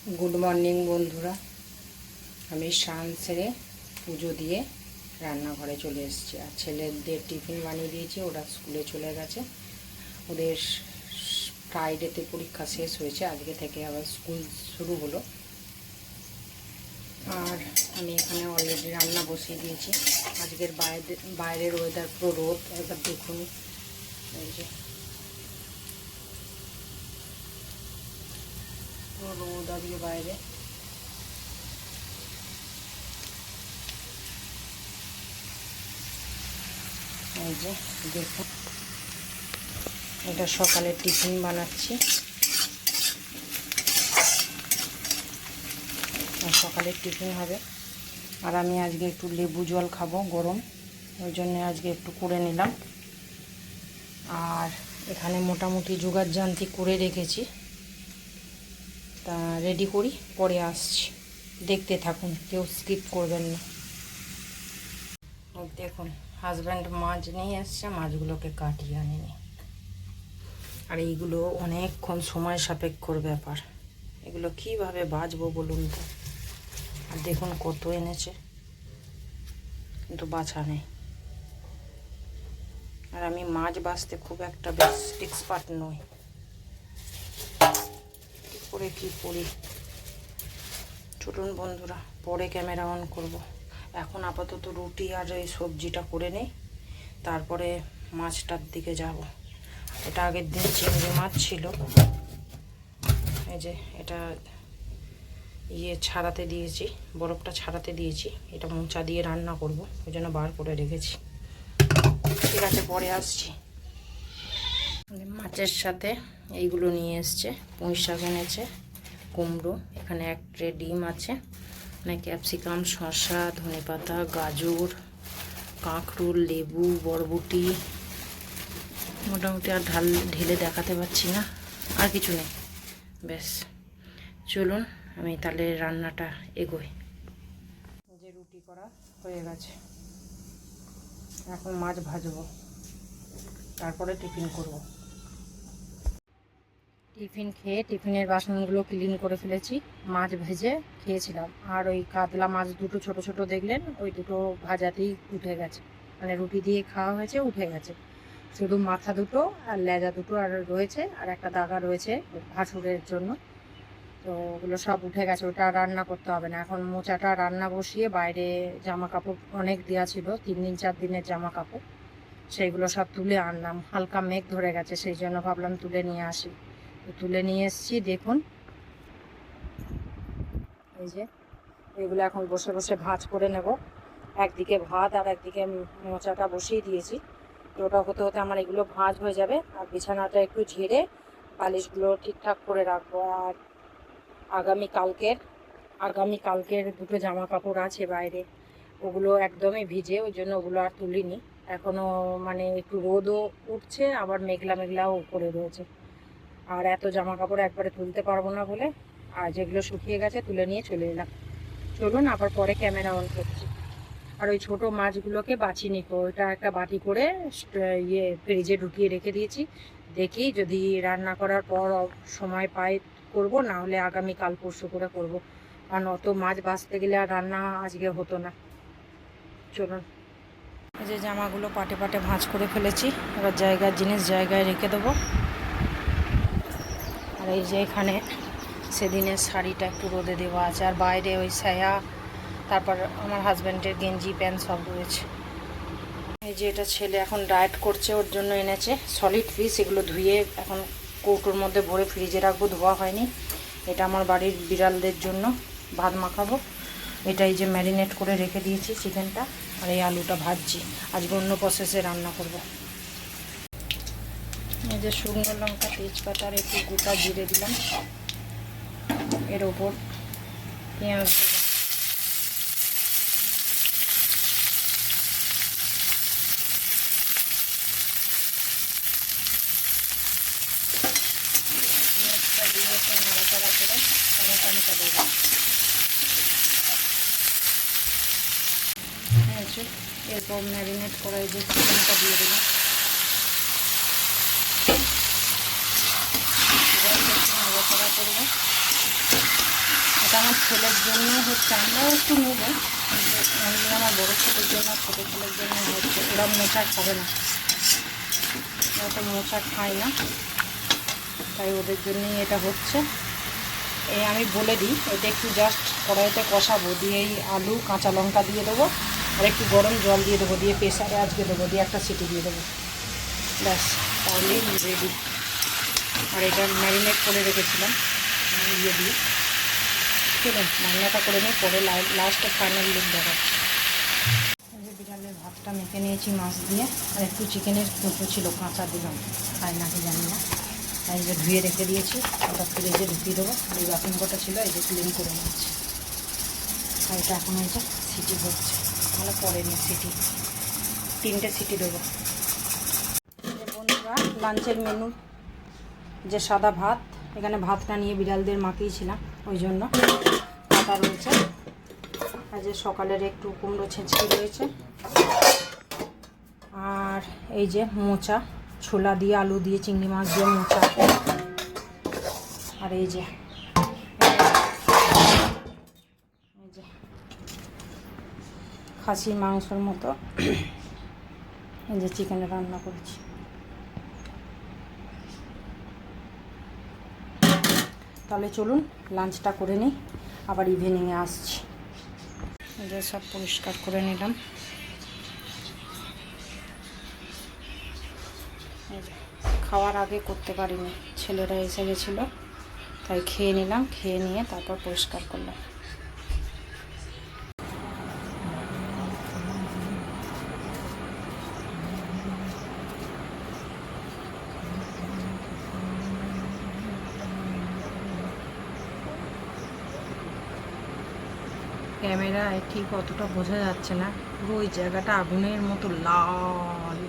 Good morning বন্ধুরা। আমি স্নান সেরে পুজো দিয়ে রান্নাঘরে চলে এসেছি। আর ছেলেদের টিফিন বানিয়ে দিয়েছি, ওরা স্কুলে চলে গেছে। ওদের ফ্রাইডেতে পরীক্ষা শেষ হয়েছে, আজকে থেকে আবার স্কুল শুরু হলো। আর আমি এখানে অলরেডি রান্না বসিয়ে দিয়েছি। আজকের বাইরের ওয়েদার পুরো রোদ, একবার দেখুন। এই যে পুরো রোদ আজকে বাইরে। এই যে দেখুন, এটা সকালের টিফিন বানাচ্ছি। সকালের টিফিন হবে। আর আমি আজকে একটু লেবু জল খাবো গরম, ওই জন্য আজকে একটু করে নিলাম। আর এখানে মোটামুটি জোগাড় জান্তি করে রেখেছি, তা রেডি করি, পরে আসছি। দেখতে থাকুন, কেউ স্কিপ করবেন না। দেখুন, হাজব্যান্ড মাছ নিয়ে এসছে, মাছগুলোকে কাটিয়ে আনেনি। আর এইগুলো অনেকক্ষণ সময় সাপেক্ষর ব্যাপার, এগুলো কিভাবে বাছবো বলুন তো। আর দেখুন কত এনেছে, কিন্তু বাছা নেই। আর আমি মাছ বাছতে খুব একটা বেশ এক্সপার্ট নই, কী করে কী করি। চলুন বন্ধুরা, পরে ক্যামেরা অন করব। এখন আপাতত রুটি আর এই সবজিটা করে নেই, তারপরে মাছটার দিকে যাব। এটা আগের দিন চিংড়ি মাছ ছিল, এই যে এটা ছাড়াতে দিয়েছি, বরফটা ছাড়াতে দিয়েছি। এটা মোচা দিয়ে রান্না করব, ওই জন্য বার করে রেখেছি। ঠিক আছে, পরে আসছি। মাছের সাথে এইগুলো নিয়ে এসছে, পুঁই শাক এনেছে, কুমড়ো, এখানে এক ট্রে ডিম আছে, মানে ক্যাপসিকাম, শসা, ধনেপাতা, গাজর, কাঁকরোল, লেবু, বরবটি, মোটামুটি আর ঢেলে দেখাতে পারছি না, আর কিছু নেই। ব্যাস, চলুন আমি তাহলে রান্নাটা এগোই। যে রুটি করা হয়ে গেছে, এখন মাছ ভাজবো, তারপরে টিফিন করব। টিফিন খেয়ে টিফিনের বাসনগুলো ক্লিন করে ফেলেছি, মাছ ভেজে খেয়েছিলাম। আর ওই কাতলা মাছ দুটো ছোট ছোট দেখলেন, ওই দুটো ভাজাতেই উঠে গেছে, মানে রুটি দিয়ে খাওয়া হয়েছে, উঠে গেছে। শুধু মাথা দুটো আর লেজা দুটো আর রয়েছে, আর একটা দাগা রয়েছে ভাসুরের জন্য। তো ওগুলো সব উঠে গেছে, ওটা রান্না করতে হবে না। এখন মোচাটা রান্না বসিয়ে, বাইরে জামা কাপড় অনেক দেওয়া ছিল, 3 দিন 4 দিনের জামা কাপড়, সেইগুলো সব তুলে আনলাম। হালকা মেঘ ধরে গেছে, সেই জন্য ভাবলাম তুলে নিয়ে আসি। তুলে নিয়ে এসেছি, দেখুন। এই যে এগুলো এখন বসে বসে ভাঁজ করে নেব। একদিকে ভাত আর একদিকে মোচাটা বসিয়ে দিয়েছি, তো ওটা হতে হতে আমার এগুলো ভাঁজ হয়ে যাবে। আর বিছানাটা একটু ঝেড়ে বালিশগুলো ঠিকঠাক করে রাখবো। আর আগামী কালকের দুটো জামা কাপড় আছে বাইরে, ওগুলো একদমই ভিজে, ওই জন্য ওগুলো আর তুলিনি এখনও। মানে একটু রোদও উঠছে, আবার মেঘলা মেঘলাও করে রয়েছে। আর এত জামা কাপড় একবারে তুলতে পারবো না বলে, আর যেগুলো শুকিয়ে গেছে তুলে নিয়ে চলে এলাম। চলুন আবার পরে ক্যামেরা অন করছি। আর ওই ছোটো মাছগুলোকে বাছি নিকো, ওইটা একটা বাটি করে ফ্রিজে ঢুকিয়ে রেখে দিয়েছি। দেখি যদি রান্না করার পর সময় পাই করব, না হলে আগামী কাল পরশু করে করব, কারণ অত মাছ বাছতে গেলে আর রান্না আজকে হতো না। চলুন, এই যে জামাগুলো পাটে পাটে ভাঁজ করে ফেলেছি, এবার জিনিস জায়গায় রেখে দেবো। আর এই যে এখানে সেদিনের শাড়িটা একটু রোদে দেওয়া আছে, আর বাইরে ওই সায়া, তারপর আমার হাজব্যান্ডের গেঞ্জি প্যান্ট সব রয়েছে। এই যে এটা ছেলে এখন ডায়েট করছে, ওর জন্য এনেছে সলিড ফিশ, এগুলো ধুয়ে এখন কৌটোর মধ্যে ভরে ফ্রিজে রাখবো, ধোয়া হয়নি। এটা আমার বাড়ির বিড়ালদের জন্য ভাত মাখাবো। এটা এই যে ম্যারিনেট করে রেখে দিয়েছি চিকেনটা, আর এই আলুটা ভাজছি। আজকে অন্য প্রসেসে রান্না করব। এই যে শুকনো লঙ্কা, তেজপাতা আর একটু গোটা জিরে দিলাম, এর ওপর পেঁয়াজ দেবো। পেঁয়াজটা দিয়ে একটু নাড়াচাড়া করে টমেটোটা দেবো। এরপর ম্যারিনেট করা এই যে চিকেনটা দিয়ে দিলাম। নাড়াচাড়া করবো। এটা আমার ছেলের জন্য হচ্ছে, আমরাও একটু নেবো, কিন্তু আমার বড়ো ছেলের জন্য, ছোটো ছেলের জন্য হচ্ছে। ওরা মোচা খাবে না, ওরা তো মোচা খায় না, তাই ওদের জন্যই এটা হচ্ছে। এই আমি বলে দিই, এটা একটু জাস্ট কড়াইতে কষাবো, দিয়ে এই আলু কাঁচা লঙ্কা দিয়ে দেবো, আর একটু গরম জল দিয়ে দেবো, দিয়ে প্রেসারে আজকে দেবো, দিয়ে একটা সিটি দিয়ে দেবো, ব্যাস তাহলেই রেডি। আর এটা ম্যারিনেট করে রেখেছিলাম দিয়ে দিয়ে। চলুন রান্নাটা করে নিই, পরে লাস্টে ফাইনাল লুক দেখাচ্ছি। বিড়ালের ভাতটা মেখে নিয়েছি মাছ দিয়ে, আর একটু চিকেনের কুচো ছিল কাঁচা দিলাম, খাই নাকি জানি না, তাই যে ধুয়ে রেখে দিয়েছি, ওটা ফ্রিজে ঢুকিয়ে দেবো। এই বাসন কটা ছিল, এই যে ক্লিন করে নিচ্ছি। আর এটা এখন এই যে সিটি হচ্ছে, তাহলে পরে নিই সিটি, 3টে সিটি দেবো। বন্ধুরা লাঞ্চের মেনু যে সাদা ভাত, এখানে ভাতটা নিয়ে বিড়ালদের মাখিয়েছিলাম, ওই জন্য কাটা রয়েছে। আর যে সকালের একটু কুমড়ো ছেঁচকি রয়েছে, আর এই যে মোচা, ছোলা দিয়ে আলু দিয়ে চিংড়ি মাছ দিয়ে মোচা, আর এই যে খাসির মাংসের মতো এই যে চিকেন রান্না করেছি। তাহলে চলুন লাঞ্চটা করে নিই, আবার ইভিনিংয়ে আসছি। এই যে সব পরিষ্কার করে নিলাম, খাওয়ার আগে করতে পারিনি, ছেলেরা এসে গেছিলো, তাই খেয়ে নিলাম, খেয়ে নিয়ে তারপর পরিষ্কার করলাম। ক্যামেরায় ঠিক অতটা বোঝা যাচ্ছে না, পুরো ওই জায়গাটা আগুনের মতো লাল,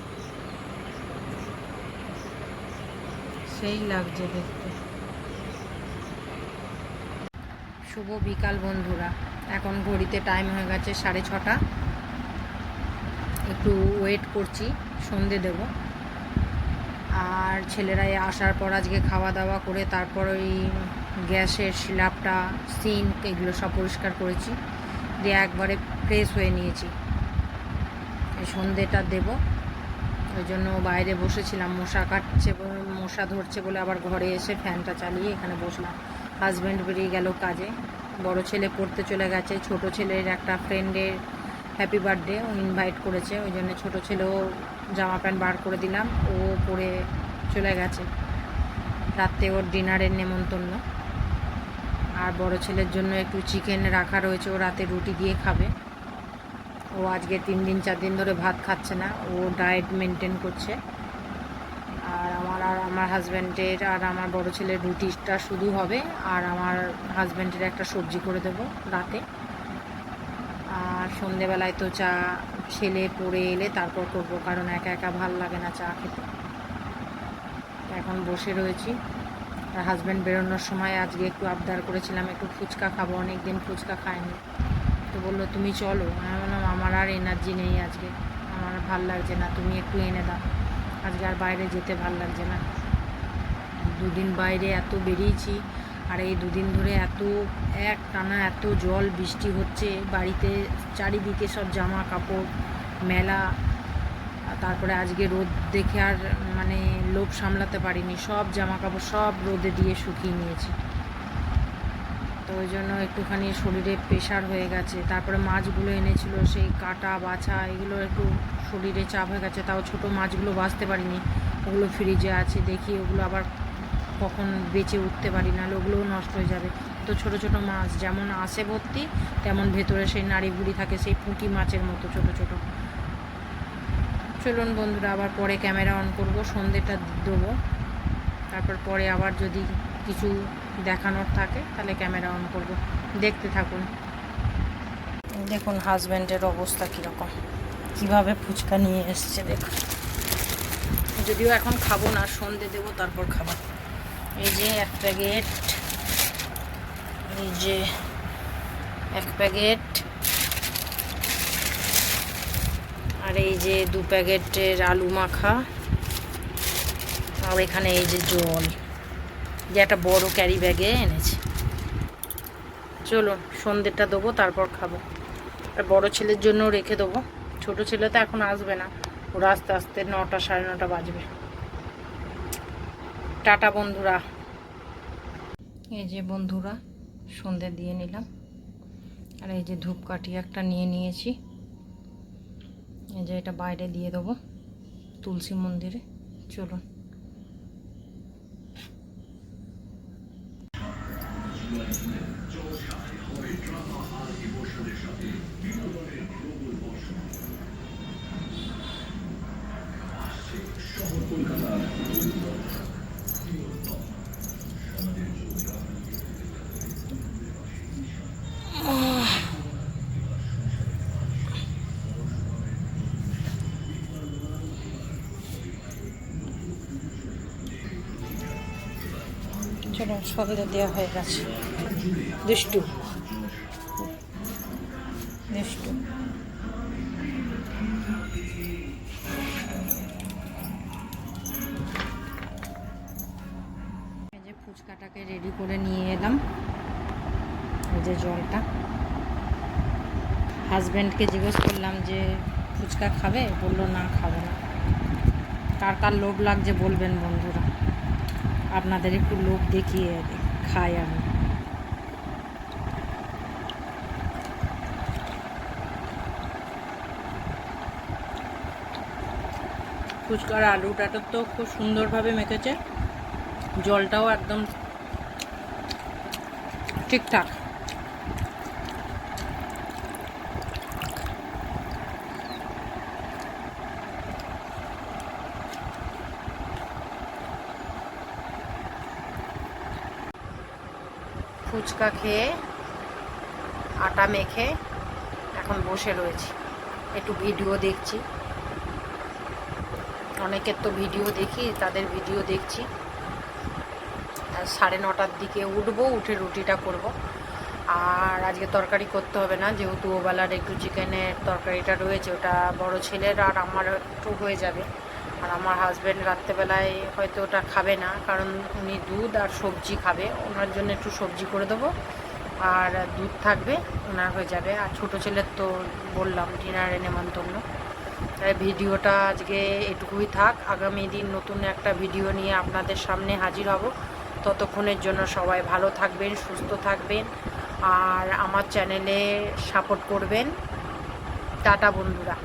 সেই লাগছে দেখতে। শুভ বিকাল বন্ধুরা, এখন ঘড়িতে টাইম হয়ে গেছে 6:30। একটু ওয়েট করছি, সন্ধে দেব। আর ছেলেরা আসার পর আজকে খাওয়া দাওয়া করে তারপর ওই গ্যাসের স্ল্যাবটা, সিঙ্ক, এগুলো সব পরিষ্কার করেছি, দিয়ে একবারে ফ্রেশ হয়ে নিয়েছি। এই সন্ধেটা দেব, ওই জন্য বাইরে বসেছিলাম, মশা কাটছে, মশা ধরছে বলে আবার ঘরে এসে ফ্যানটা চালিয়ে এখানে বসলাম। হাজব্যান্ড বেরিয়ে গেল কাজে, বড় ছেলে পড়তে চলে গেছে, ছোট ছেলের একটা ফ্রেন্ডের হ্যাপি বার্থডে, ও ইনভাইট করেছে, ওই জন্য ছোটো ছেলেও জামা প্যান্ট বার করে দিলাম, ও পরে চলে গেছে। রাত্রে ওর ডিনারের নেমন্তন্ন। আর বড় ছেলের জন্য একটু চিকেন রাখা রয়েছে, ও রাতে রুটি দিয়ে খাবে। ও আজকে 3 দিন 4 দিন ধরে ভাত খাচ্ছে না, ও ডায়েট মেনটেন করছে। আর আমার হাজব্যান্ডের আর আমার বড় ছেলের রুটিটা শুধু হবে, আর আমার হাজব্যান্ডের একটা সবজি করে দেব রাতে। আর সন্ধেবেলায় তো চা ছেলে পড়ে এলে তারপর করবো, কারণ একা একা ভাল লাগে না চা খেতে। এখন বসে রয়েছি। আর হাজব্যান্ড বেরোনোর সময় আজকে একটু আবদার করেছিলাম, একটু ফুচকা খাবো, অনেক দিন ফুচকা খাইনি, তো বললো তুমি চলো। আমি বললাম আমার আর এনার্জি নেই আজকে, আমার ভাল লাগছে না, তুমি একটু এনে দাও, আজকে আর বাইরে যেতে ভাল লাগছে না। 2 দিন বাইরে এত বেরিয়েছি, আর এই 2 দিন ধরে এত টানা এত জল বৃষ্টি হচ্ছে বাড়িতে, চারিদিকে সব জামা কাপড় মেলা। তারপরে আজকে রোদ দেখে আর মানে লোভ সামলাতে পারিনি, সব জামা কাপড় সব রোদে দিয়ে শুকিয়ে নিয়েছি। তো ওই জন্য একটুখানি শরীরে প্রেশার হয়ে গেছে। তারপরে মাছগুলো এনেছিল, সেই কাটা বাছা এগুলো একটু শরীরে চাপ হয়ে গেছে। তাও ছোটো মাছগুলো বাছতে পারিনি, ওগুলো ফ্রিজে আছে, দেখি ওগুলো আবার কখন বেঁচে উঠতে পারি, নাহলে ওগুলোও নষ্ট হয়ে যাবে। তো ছোটো ছোটো মাছ যেমন আসে ভর্তি, তেমন ভেতরে সেই নাড়ি ভুড়ি থাকে, সেই পুঁটি মাছের মতো ছোটো ছোটো। চলুন বন্ধুরা, আবার পরে ক্যামেরা অন করব, সন্ধেটা দেবো, তারপর পরে আবার যদি কিছু দেখানোর থাকে তাহলে ক্যামেরা অন করব, দেখতে থাকুন। দেখুন হাজব্যান্ডের অবস্থা কীরকম, কীভাবে ফুচকা নিয়ে এসছে দেখুন। যদিও এখন খাবো না, সন্ধে দেবো তারপর খাবো। এই যে 1 প্যাকেট, এই যে 1 প্যাকেট, আর এই যে 2 প্যাকেটের আলু মাখা, আর এখানে এই যে জল, যে একটা বড় ক্যারি ব্যাগে এনেছে। চলো সন্ধ্যেটা দেবো, তারপর খাবো। আর বড় ছেলের জন্য রেখে দেবো, ছোট ছেলে তো এখন আসবে না, ওরা আস্তে আস্তে 9টা 9:30 বাজবে। টাটা বন্ধুরা। এই যে বন্ধুরা সন্ধ্যে দিয়ে নিলাম, আর এই যে ধূপকাঠি একটা নিয়ে নিয়েছি, এই যে এটা বাইরে দিয়ে দেবো তুলসী মন্দিরে। চলুন। চলো সন্ধ্যে দেওয়া হয়ে গেছে। দুষ্টু দুষ্টু। এই যে ফুচকাটাকে রেডি করে নিয়ে এলাম, এই যে জলটা। হাজব্যান্ডকে জিজ্ঞেস করলাম যে ফুচকা খাবে, বললো না খাবে না। কার কার লোভ লাগছে বলবেন বন্ধুরা, আপনাদের একটু লোভ দেখিয়ে খাই আমি। ফুচকার আলুটা তো খুব সুন্দরভাবে মেখেছে, জলটাও একদম ঠিকঠাক। ফুচকা খেয়ে আটা মেখে এখন বসে রয়েছি, একটু ভিডিও দেখছি। অনেকের তো ভিডিও দেখি, তাদের ভিডিও দেখছি। 9:30টার দিকে উঠবো, উঠে রুটিটা করব। আর আজকে তরকারি করতে হবে না, যেহেতু ওবেলার একটু চিকেনের তরকারিটা রয়েছে, ওটা বড় ছেলের আর আমার একটু হয়ে যাবে। আর আমার হাজব্যান্ড রাত্রেবেলায় হয়তো ওটা খাবে না, কারণ উনি দুধ আর সবজি খাবে, ওনার জন্য একটু সবজি করে দেবো, আর দুধ থাকবে, ওনার হয়ে যাবে। আর ছোটো ছেলের তো বললাম ডিনারে নেমন্তন্ন। তাই ভিডিওটা আজকে এটুকুই থাক, আগামী দিন নতুন একটা ভিডিও নিয়ে আপনাদের সামনে হাজির হব। ততক্ষণের জন্য সবাই ভালো থাকবেন, সুস্থ থাকবেন, আর আমার চ্যানেলে সাপোর্ট করবেন। টাটা বন্ধুরা।